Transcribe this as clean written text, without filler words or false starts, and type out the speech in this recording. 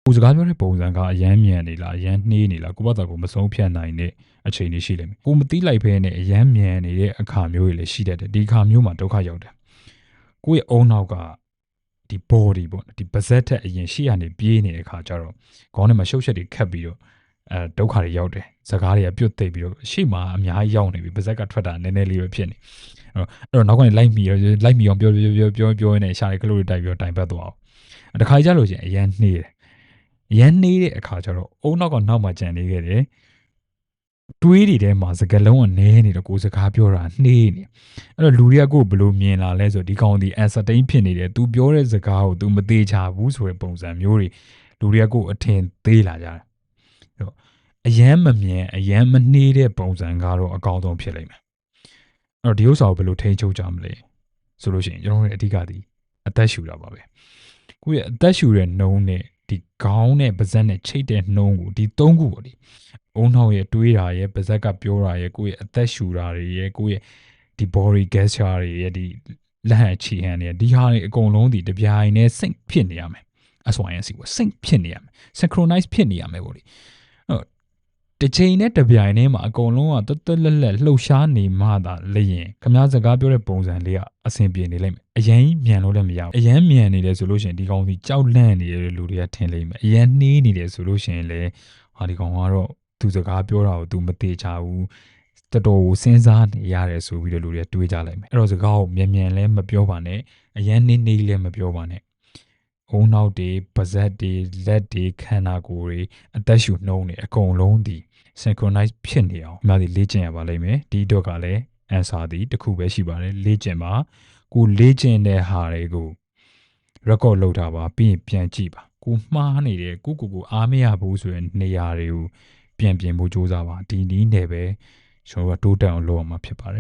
ကိုစကားပြောတဲ့ပုံစံကအရမ်းမြန်နေလားအရမ်းနှေးနေလားကိုယ့်ဘာသာကိုမဆုံးဖြတ်နိုင်တဲ့အခြေအနေရှိလိမ့်မယ်ကိုမသိလိုက်ဘဲနဲ့အရမ်းမြန်နေတဲ့အခါမျိုးတွေလည်းရှိတတ်တယ်ဒီအခါမျိုးမှာဒုက္ခရောက်တယ်ကိုယ့်ရဲ့အုံနောက်ကဒီ body ပေါ့ဒီပါးစပ်ထက်အရင်ရှေ့ကနေပြေးနေတဲ့အခါကျတော့ခေါင်းထဲမှာရှုပ်ချက်တွေခတ်ပြီးတော့ဒုက္ခတွေရောက်တယ်စကားတွေကပြုတ်သိပ်ပြီးတော့ရှေ့မှာအများကြီးရောက်နေပြီပါးစပ်ကထွက်တာနည်းနည်းလေးပဲဖြစ်နေအဲ့တော့နောက်ကနေလိုက်မိအောင်ပြောနေရှားတွေကလို့တိုက်ပြီးတော့တိုင်ပတ်သွားအောင်တခါကြလို့ချင်းအရန်နှေးတယ်အရန်နှေးတဲ့အခါကျတော့အုံနောက်ကနောက်မှကြံနေခဲ့တယ်တွေးတွေထဲမှာစကားလုံးကနည်းနေတော့ကိုစကားပြောတာနှေးနေအဲ့တော့လူတွေကကိုဘယ်လိုမြင်လာလဲဆိုဒီကောင်ဒီ uncertain ဖြစ်နေတယ် तू ပြောတဲ့စကားကို तू မသေးချဘူးဆိုတဲ့ပုံစံမျိုးတွေလူတွေကကိုအထင်သေးလာကြတယ်အဲ့တော့အရန်မမြင်အရန်မနှေးတဲ့ပုံစံကတော့အကောင်းဆုံးဖြစ်လိမ့်မယ်အဲ့တော့ဒီဥစ္စာကိုဘယ်လိုထိန်းချုပ်ကြမလဲဆိုလို့ရှိရင်ကျွန်တော်တို့အဓိကဒီအသက်ရှူတာပါပဲကိုရဲ့အသက်ရှူတဲ့နှုံးနဲ့ဒီခေါင်းနဲ့ပါးစပ်နဲ့ချိတ်တဲ့နှုံးကိုဒီ၃ခုပေါ့ဒီအုံနောက်ရဲ့တွေးတာရဲ့ပါးစပ်ကပြောတာရဲ့ကိုယ့်ရဲ့အသက်ရှူတာတွေရဲ့ကိုယ့်ရဲ့ဒီ body gesture တွေရဲ့ဒီလက်ဟန်ခြေဟန်တွေဒီဟာတွေအကုန်လုံးဒီတပြိုင်တည်း sync ဖြစ်နေရမယ် SYNC ပေါ့ sync ဖြစ်နေရမယ် synchronize ဖြစ်နေရမယ်ပေါ့ဒီတစ်ချိန်နဲ့တစ်ပြိုင်တည်းမှာအကုန်လုံးကတွတ်လက်လှုပ်ရှားနေမှသာလျင်ခမားစကားပြောတဲ့ပုံစံလေးကအဆင်ပြေနေလိမ့်မယ်အရင်မြန်လို့လည်းမရဘူးအရင်မြန်နေတယ်ဆိုလို့ရှိရင်ဒီကောင်စီကြောက်လန့်နေတဲ့လူတွေကထင်လိမ့်မယ်အရင်နှေးနေတယ်ဆိုလို့ရှိရင်လည်းဟာဒီကောင်ကတော့သူစကားပြောတာကိုသူမသေးချဘူးတော်တော်ကိုစဉ်းစားနေရတယ်ဆိုပြီးတော့လူတွေတွေးကြလိုက်မယ်အဲ့တော့စကားကိုမြန်လည်းမပြောပါနဲ့အရင်နှေးလည်းမပြောပါနဲ့အုံနောက်တွေပါးစပ်တွေလက်တွေခန္ဓာကိုယ်တွေအသက်ရှူနှုံးတွေအကုန်လုံးဒီsynchronize ဖြစ်နေအောင်ဒီလေ့ကျင့်ရပါလိမ့်မယ်ဒီတော့ကလည်း answer ဒီတစ်ခုပဲရှိပါတယ်လေ့ကျင့်ပါကိုလေ့ကျင့်တဲ့ဟာတွေကို record လုပ်ထားပါပြီးရင်ပြန်ကြည့်ပါကိုမှားနေတယ်ကိုအားမရဘူးဆိုရင်နေရာတွေကိုပြန်ပြင်ဖို့စူးစမ်းပါဒီနည်းနဲ့ပဲကျွန်တော်တို့တိုးတက်အောင်လုပ်အောင်မှာဖြစ်ပါတယ်